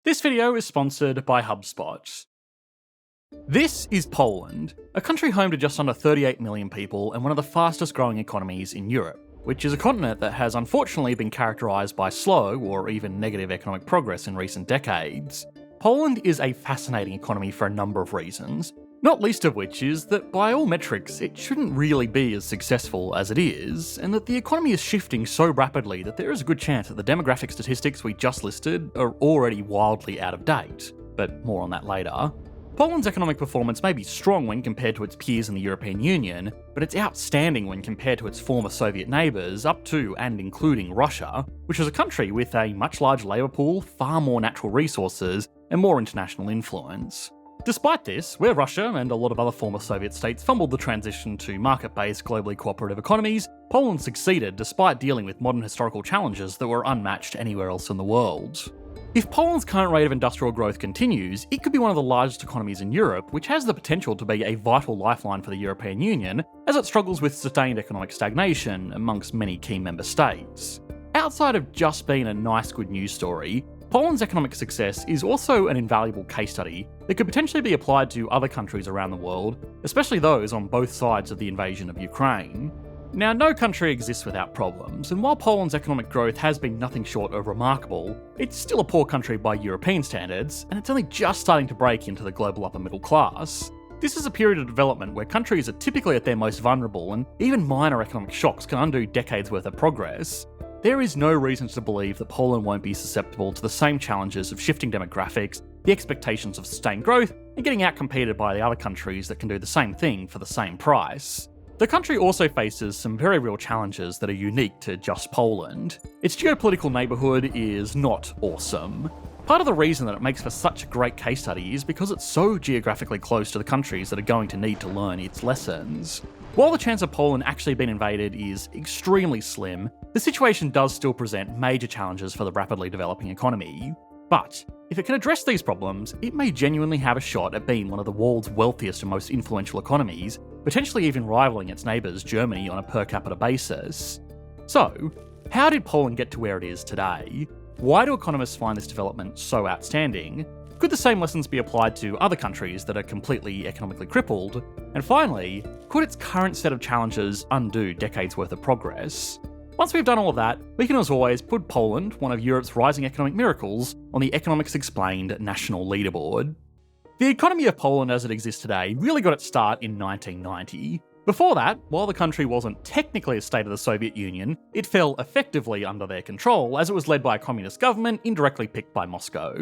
This video is sponsored by HubSpot. This is Poland, a country home to just under 38 million people and one of the fastest growing economies in Europe, which is a continent that has unfortunately been characterised by slow or even negative economic progress in recent decades. Poland is a fascinating economy for a number of reasons, not least of which is that by all metrics it shouldn't really be as successful as it is, and that the economy is shifting so rapidly that there is a good chance that the demographic statistics we just listed are already wildly out of date, but more on that later. Poland's economic performance may be strong when compared to its peers in the European Union, but it's outstanding when compared to its former Soviet neighbours up to and including Russia, which is a country with a much larger labour pool, far more natural resources, and more international influence. Despite this, where Russia and a lot of other former Soviet states fumbled the transition to market-based, globally cooperative economies, Poland succeeded despite dealing with modern historical challenges that were unmatched anywhere else in the world. If Poland's current rate of industrial growth continues, it could be one of the largest economies in Europe, which has the potential to be a vital lifeline for the European Union, as it struggles with sustained economic stagnation amongst many key member states. Outside of just being a nice good news story, Poland's economic success is also an invaluable case study that could potentially be applied to other countries around the world, especially those on both sides of the invasion of Ukraine. Now, no country exists without problems, and while Poland's economic growth has been nothing short of remarkable, it's still a poor country by European standards, and it's only just starting to break into the global upper middle class. This is a period of development where countries are typically at their most vulnerable, and even minor economic shocks can undo decades worth of progress. There is no reason to believe that Poland won't be susceptible to the same challenges of shifting demographics, the expectations of sustained growth, and getting outcompeted by the other countries that can do the same thing for the same price. The country also faces some very real challenges that are unique to just Poland. Its geopolitical neighbourhood is not awesome. Part of the reason that it makes for such a great case study is because it's so geographically close to the countries that are going to need to learn its lessons. While the chance of Poland actually being invaded is extremely slim, the situation does still present major challenges for the rapidly developing economy. But if it can address these problems, it may genuinely have a shot at being one of the world's wealthiest and most influential economies, potentially even rivaling its neighbours Germany on a per capita basis. So, how did Poland get to where it is today? Why do economists find this development so outstanding? Could the same lessons be applied to other countries that are completely economically crippled? And finally, could its current set of challenges undo decades worth of progress? Once we've done all of that, we can as always put Poland, one of Europe's rising economic miracles, on the Economics Explained national leaderboard. The economy of Poland as it exists today really got its start in 1990. Before that, while the country wasn't technically a state of the Soviet Union, it fell effectively under their control as it was led by a communist government indirectly picked by Moscow.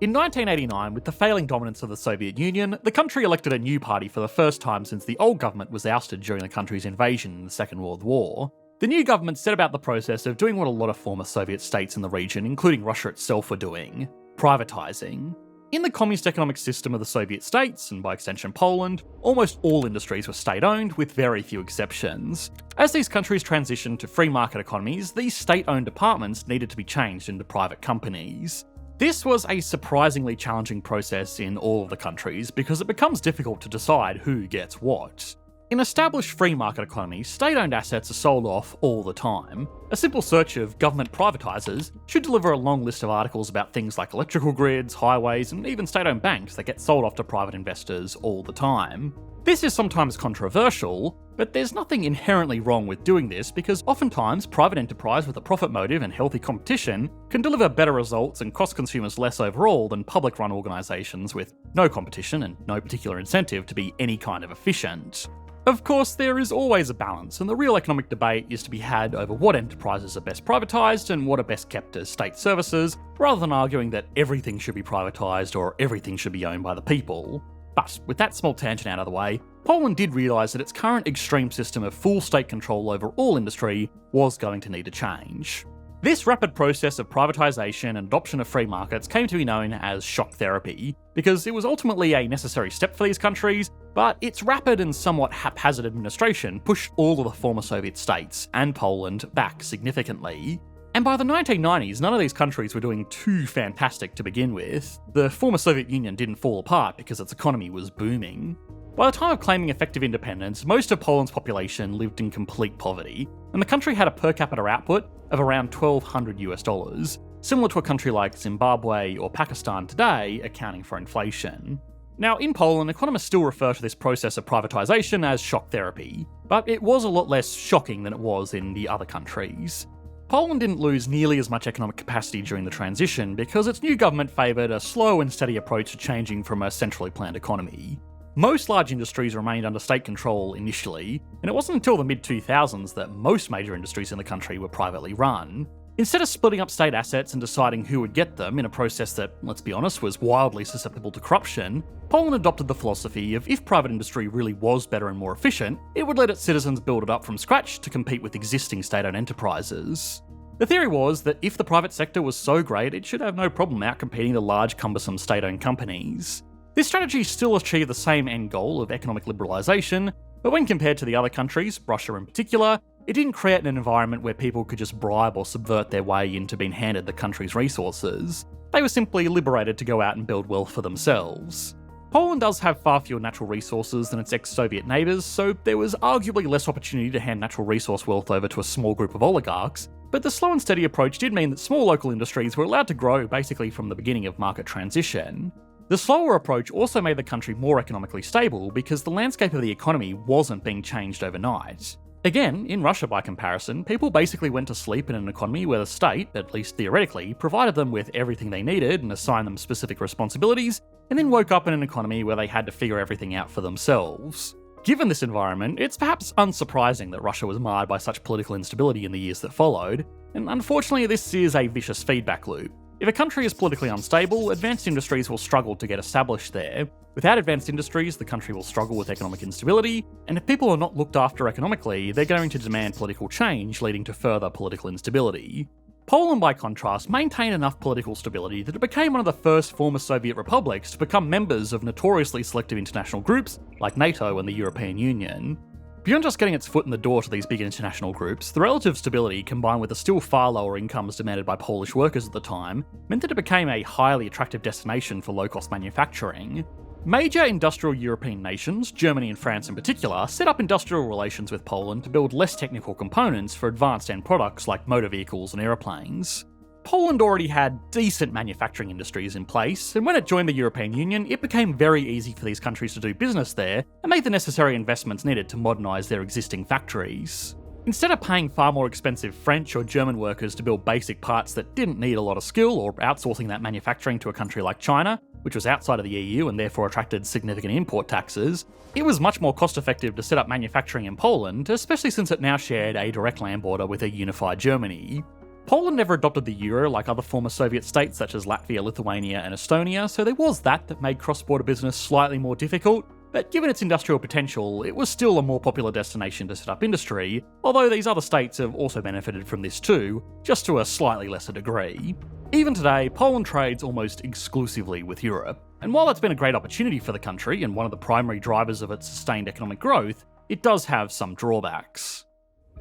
In 1989, with the failing dominance of the Soviet Union, the country elected a new party for the first time since the old government was ousted during the country's invasion in the Second World War. The new government set about the process of doing what a lot of former Soviet states in the region, including Russia itself, were doing: privatising. In the communist economic system of the Soviet states, and by extension Poland, almost all industries were state-owned, with very few exceptions. As these countries transitioned to free market economies, these state-owned departments needed to be changed into private companies. This was a surprisingly challenging process in all of the countries because it becomes difficult to decide who gets what. In established free market economies, state-owned assets are sold off all the time. A simple search of government privatisers should deliver a long list of articles about things like electrical grids, highways, and even state-owned banks that get sold off to private investors all the time. This is sometimes controversial, but there's nothing inherently wrong with doing this because oftentimes private enterprise with a profit motive and healthy competition can deliver better results and cost consumers less overall than public-run organisations with no competition and no particular incentive to be any kind of efficient. Of course, there is always a balance, and the real economic debate is to be had over what enterprises are best privatised and what are best kept as state services, rather than arguing that everything should be privatised or everything should be owned by the people. But with that small tangent out of the way, Poland did realise that its current extreme system of full state control over all industry was going to need a change. This rapid process of privatisation and adoption of free markets came to be known as shock therapy, because it was ultimately a necessary step for these countries, but its rapid and somewhat haphazard administration pushed all of the former Soviet states, and Poland, back significantly. And by the 1990s, none of these countries were doing too fantastic to begin with. The former Soviet Union didn't fall apart because its economy was booming. By the time of claiming effective independence, most of Poland's population lived in complete poverty, and the country had a per capita output of around $1,200 US, similar to a country like Zimbabwe or Pakistan today, accounting for inflation. Now, in Poland, economists still refer to this process of privatisation as shock therapy, but it was a lot less shocking than it was in the other countries. Poland didn't lose nearly as much economic capacity during the transition because its new government favoured a slow and steady approach to changing from a centrally planned economy. Most large industries remained under state control initially, and it wasn't until the mid-2000s that most major industries in the country were privately run. Instead of splitting up state assets and deciding who would get them in a process that, let's be honest, was wildly susceptible to corruption, Poland adopted the philosophy of if private industry really was better and more efficient, it would let its citizens build it up from scratch to compete with existing state-owned enterprises. The theory was that if the private sector was so great, it should have no problem outcompeting the large, cumbersome state-owned companies. This strategy still achieved the same end goal of economic liberalisation, but when compared to the other countries, Russia in particular, it didn't create an environment where people could just bribe or subvert their way into being handed the country's resources. They were simply liberated to go out and build wealth for themselves. Poland does have far fewer natural resources than its ex-Soviet neighbours, so there was arguably less opportunity to hand natural resource wealth over to a small group of oligarchs, but the slow and steady approach did mean that small local industries were allowed to grow basically from the beginning of market transition. The slower approach also made the country more economically stable because the landscape of the economy wasn't being changed overnight. Again, in Russia by comparison, people basically went to sleep in an economy where the state, at least theoretically, provided them with everything they needed and assigned them specific responsibilities, and then woke up in an economy where they had to figure everything out for themselves. Given this environment, it's perhaps unsurprising that Russia was marred by such political instability in the years that followed, and unfortunately this is a vicious feedback loop. If a country is politically unstable, advanced industries will struggle to get established there. Without advanced industries, the country will struggle with economic instability, and if people are not looked after economically, they're going to demand political change, leading to further political instability. Poland, by contrast, maintained enough political stability that it became one of the first former Soviet republics to become members of notoriously selective international groups like NATO and the European Union. Beyond just getting its foot in the door to these big international groups, the relative stability, combined with the still far lower incomes demanded by Polish workers at the time, meant that it became a highly attractive destination for low-cost manufacturing. Major industrial European nations, Germany and France in particular, set up industrial relations with Poland to build less technical components for advanced end products like motor vehicles and aeroplanes. Poland already had decent manufacturing industries in place, and when it joined the European Union, it became very easy for these countries to do business there and make the necessary investments needed to modernise their existing factories. Instead of paying far more expensive French or German workers to build basic parts that didn't need a lot of skill, or outsourcing that manufacturing to a country like China, which was outside of the EU and therefore attracted significant import taxes, it was much more cost-effective to set up manufacturing in Poland, especially since it now shared a direct land border with a unified Germany. Poland never adopted the euro like other former Soviet states such as Latvia, Lithuania and Estonia, so there was that made cross-border business slightly more difficult, but given its industrial potential, it was still a more popular destination to set up industry, although these other states have also benefited from this too, just to a slightly lesser degree. Even today, Poland trades almost exclusively with Europe, and while it's been a great opportunity for the country and one of the primary drivers of its sustained economic growth, it does have some drawbacks.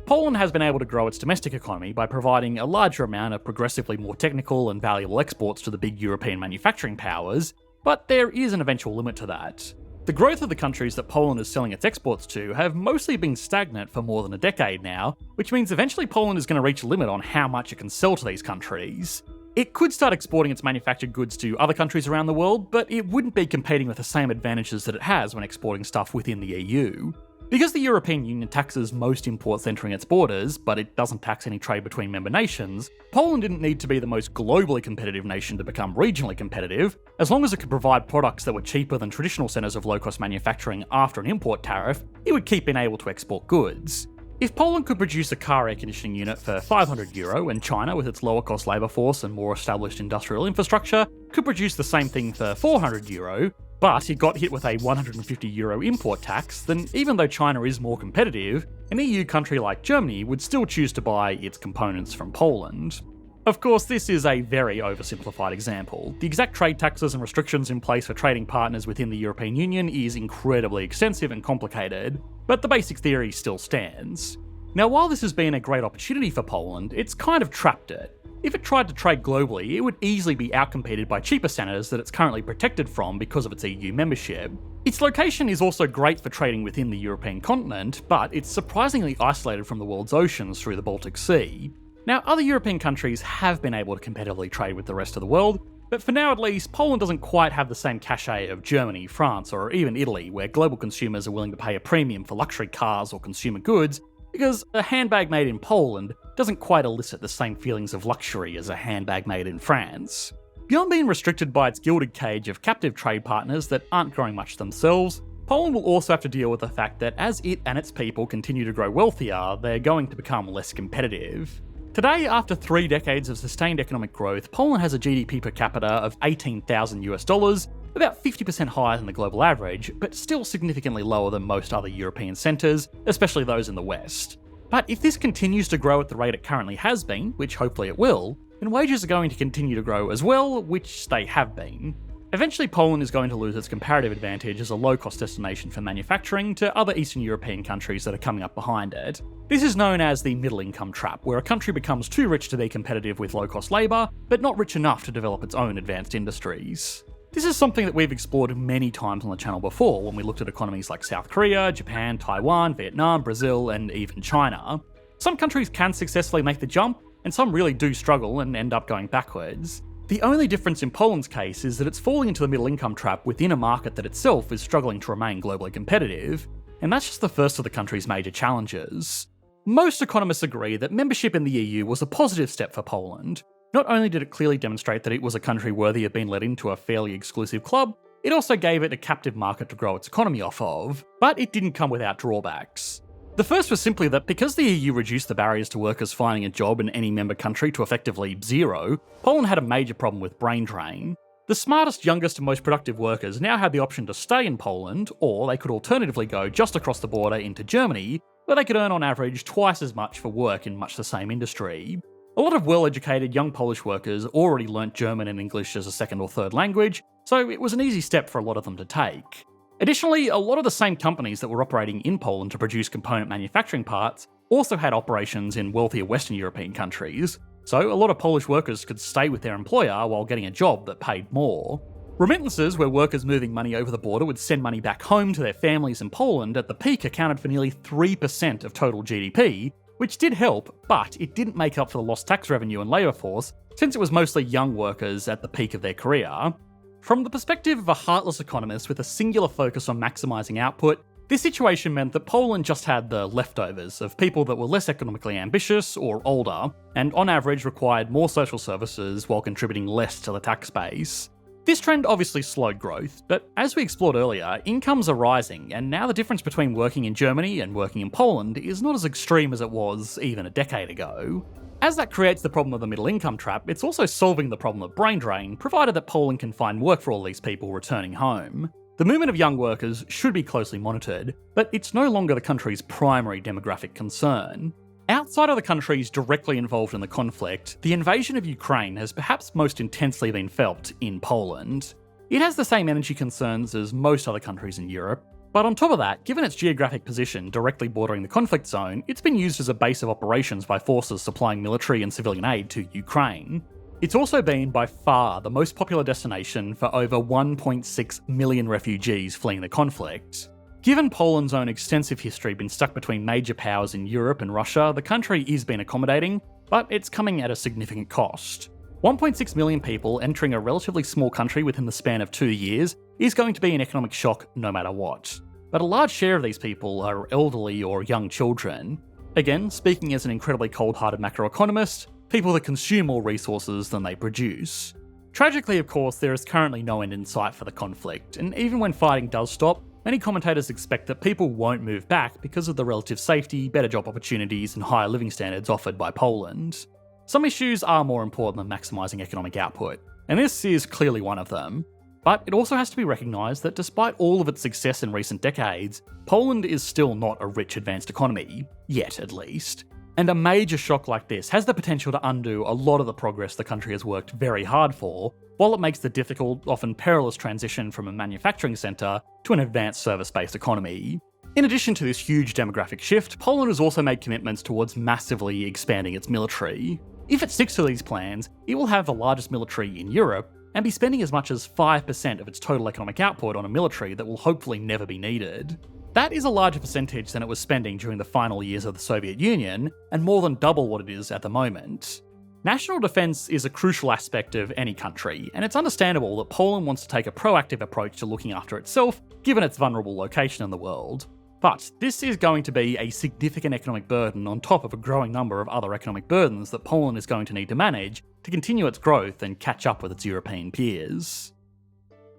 Poland has been able to grow its domestic economy by providing a larger amount of progressively more technical and valuable exports to the big European manufacturing powers, but there is an eventual limit to that. The growth of the countries that Poland is selling its exports to have mostly been stagnant for more than a decade now, which means eventually Poland is going to reach a limit on how much it can sell to these countries. It could start exporting its manufactured goods to other countries around the world, but it wouldn't be competing with the same advantages that it has when exporting stuff within the EU. Because the European Union taxes most imports entering its borders, but it doesn't tax any trade between member nations, Poland didn't need to be the most globally competitive nation to become regionally competitive. As long as it could provide products that were cheaper than traditional centres of low-cost manufacturing after an import tariff, it would keep being able to export goods. If Poland could produce a car air conditioning unit for €500 and China, with its lower cost labour force and more established industrial infrastructure, could produce the same thing for €400, but it got hit with a €150 import tax, then even though China is more competitive, an EU country like Germany would still choose to buy its components from Poland. Of course, this is a very oversimplified example. The exact trade taxes and restrictions in place for trading partners within the European Union is incredibly extensive and complicated, but the basic theory still stands. Now, while this has been a great opportunity for Poland, it's kind of trapped it. If it tried to trade globally, it would easily be outcompeted by cheaper centres that it's currently protected from because of its EU membership. Its location is also great for trading within the European continent, but it's surprisingly isolated from the world's oceans through the Baltic Sea. Now, other European countries have been able to competitively trade with the rest of the world, but for now at least, Poland doesn't quite have the same cachet of Germany, France, or even Italy, where global consumers are willing to pay a premium for luxury cars or consumer goods, because a handbag made in Poland doesn't quite elicit the same feelings of luxury as a handbag made in France. Beyond being restricted by its gilded cage of captive trade partners that aren't growing much themselves, Poland will also have to deal with the fact that as it and its people continue to grow wealthier, they're going to become less competitive. Today, after 3 decades of sustained economic growth, Poland has a GDP per capita of $18,000, about 50% higher than the global average, but still significantly lower than most other European centres, especially those in the West. But if this continues to grow at the rate it currently has been, which hopefully it will, then wages are going to continue to grow as well, which they have been. Eventually, Poland is going to lose its comparative advantage as a low-cost destination for manufacturing to other Eastern European countries that are coming up behind it. This is known as the middle-income trap, where a country becomes too rich to be competitive with low-cost labour, but not rich enough to develop its own advanced industries. This is something that we've explored many times on the channel before when we looked at economies like South Korea, Japan, Taiwan, Vietnam, Brazil, and even China. Some countries can successfully make the jump, and some really do struggle and end up going backwards. The only difference in Poland's case is that it's falling into the middle income trap within a market that itself is struggling to remain globally competitive, and that's just the first of the country's major challenges. Most economists agree that membership in the EU was a positive step for Poland. Not only did it clearly demonstrate that it was a country worthy of being let into a fairly exclusive club, it also gave it a captive market to grow its economy off of, but it didn't come without drawbacks. The first was simply that because the EU reduced the barriers to workers finding a job in any member country to effectively zero, Poland had a major problem with brain drain. The smartest, youngest and most productive workers now had the option to stay in Poland, or they could alternatively go just across the border into Germany, where they could earn on average twice as much for work in much the same industry. A lot of well-educated young Polish workers already learnt German and English as a second or third language, so it was an easy step for a lot of them to take. Additionally, a lot of the same companies that were operating in Poland to produce component manufacturing parts also had operations in wealthier Western European countries, so a lot of Polish workers could stay with their employer while getting a job that paid more. Remittances, where workers moving money over the border would send money back home to their families in Poland, at the peak accounted for nearly 3% of total GDP, which did help, but it didn't make up for the lost tax revenue and labour force, since it was mostly young workers at the peak of their career. From the perspective of a heartless economist with a singular focus on maximising output, this situation meant that Poland just had the leftovers of people that were less economically ambitious or older, and on average required more social services while contributing less to the tax base. This trend obviously slowed growth, but as we explored earlier, incomes are rising, and now the difference between working in Germany and working in Poland is not as extreme as it was even a decade ago. As that creates the problem of the middle income trap, it's also solving the problem of brain drain, provided that Poland can find work for all these people returning home. The movement of young workers should be closely monitored, but it's no longer the country's primary demographic concern. Outside of the countries directly involved in the conflict, the invasion of Ukraine has perhaps most intensely been felt in Poland. It has the same energy concerns as most other countries in Europe, but on top of that, given its geographic position directly bordering the conflict zone, it's been used as a base of operations by forces supplying military and civilian aid to Ukraine. It's also been by far the most popular destination for over 1.6 million refugees fleeing the conflict. Given Poland's own extensive history being stuck between major powers in Europe and Russia, the country is being accommodating, but it's coming at a significant cost. 1.6 million people entering a relatively small country within the span of 2 years is going to be an economic shock no matter what. But a large share of these people are elderly or young children. Again, speaking as an incredibly cold-hearted macroeconomist, people that consume more resources than they produce. Tragically, of course, there is currently no end in sight for the conflict, and even when fighting does stop, many commentators expect that people won't move back because of the relative safety, better job opportunities, and higher living standards offered by Poland. Some issues are more important than maximising economic output, and this is clearly one of them. But it also has to be recognised that despite all of its success in recent decades, Poland is still not a rich advanced economy, yet at least. And a major shock like this has the potential to undo a lot of the progress the country has worked very hard for, while it makes the difficult, often perilous transition from a manufacturing centre to an advanced service-based economy. In addition to this huge demographic shift, Poland has also made commitments towards massively expanding its military. If it sticks to these plans, it will have the largest military in Europe, and be spending as much as 5% of its total economic output on a military that will hopefully never be needed. That is a larger percentage than it was spending during the final years of the Soviet Union, and more than double what it is at the moment. National defence is a crucial aspect of any country, and it's understandable that Poland wants to take a proactive approach to looking after itself, given its vulnerable location in the world. But this is going to be a significant economic burden on top of a growing number of other economic burdens that Poland is going to need to manage to continue its growth and catch up with its European peers.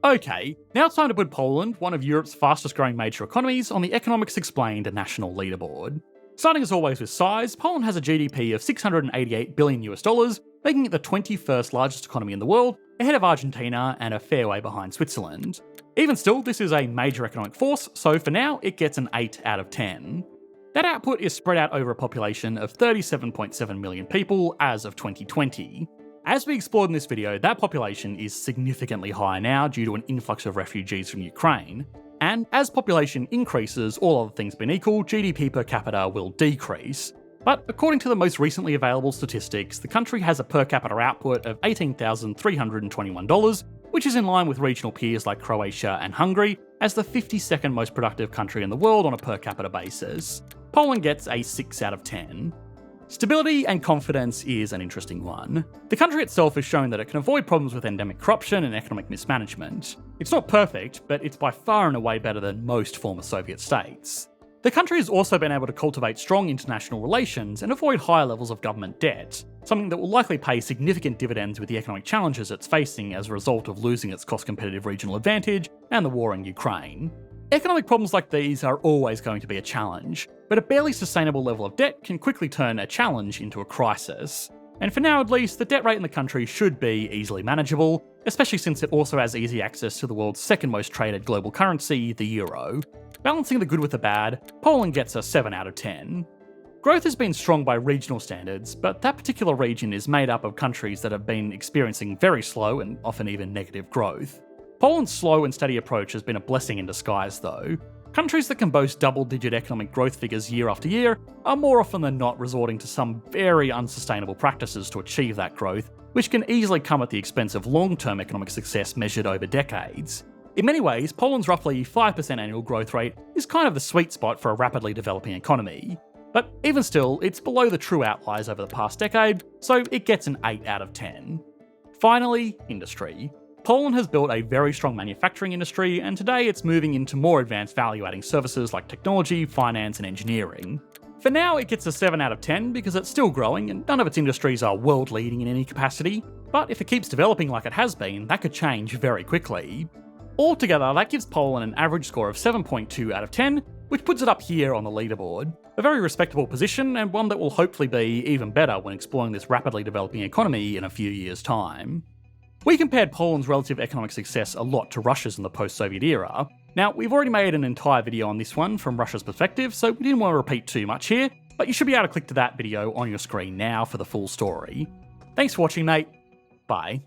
Okay, now it's time to put Poland, one of Europe's fastest growing major economies, on the Economics Explained national leaderboard. Starting as always with size, Poland has a GDP of $688 billion, making it the 21st largest economy in the world, ahead of Argentina and a fair way behind Switzerland. Even still, this is a major economic force, so for now it gets an 8 out of 10. That output is spread out over a population of 37.7 million people as of 2020. As we explored in this video, that population is significantly higher now due to an influx of refugees from Ukraine, and as population increases, all other things being equal, GDP per capita will decrease. But according to the most recently available statistics, the country has a per capita output of $18,321, which is in line with regional peers like Croatia and Hungary, as the 52nd most productive country in the world on a per capita basis. Poland gets a 6 out of 10. Stability and confidence is an interesting one. The country itself has shown that it can avoid problems with endemic corruption and economic mismanagement. It's not perfect, but it's by far and away better than most former Soviet states. The country has also been able to cultivate strong international relations and avoid higher levels of government debt, something that will likely pay significant dividends with the economic challenges it's facing as a result of losing its cost-competitive regional advantage and the war in Ukraine. Economic problems like these are always going to be a challenge, but a barely sustainable level of debt can quickly turn a challenge into a crisis. And for now at least, the debt rate in the country should be easily manageable, especially since it also has easy access to the world's second most traded global currency, the euro. Balancing the good with the bad, Poland gets a 7 out of 10. Growth has been strong by regional standards, but that particular region is made up of countries that have been experiencing very slow and often even negative growth. Poland's slow and steady approach has been a blessing in disguise though. Countries that can boast double-digit economic growth figures year after year are more often than not resorting to some very unsustainable practices to achieve that growth, which can easily come at the expense of long-term economic success measured over decades. In many ways, Poland's roughly 5% annual growth rate is kind of the sweet spot for a rapidly developing economy. But even still, it's below the true outliers over the past decade, so it gets an 8 out of 10. Finally, industry. Poland has built a very strong manufacturing industry, and today it's moving into more advanced value-adding services like technology, finance, and engineering. For now, it gets a 7 out of 10 because it's still growing and none of its industries are world-leading in any capacity, but if it keeps developing like it has been, that could change very quickly. Altogether, that gives Poland an average score of 7.2 out of 10, which puts it up here on the leaderboard. A very respectable position, and one that will hopefully be even better when exploring this rapidly developing economy in a few years' time. We compared Poland's relative economic success a lot to Russia's in the post-Soviet era. Now, we've already made an entire video on this one from Russia's perspective, so we didn't want to repeat too much here, but you should be able to click to that video on your screen now for the full story. Thanks for watching, mate. Bye.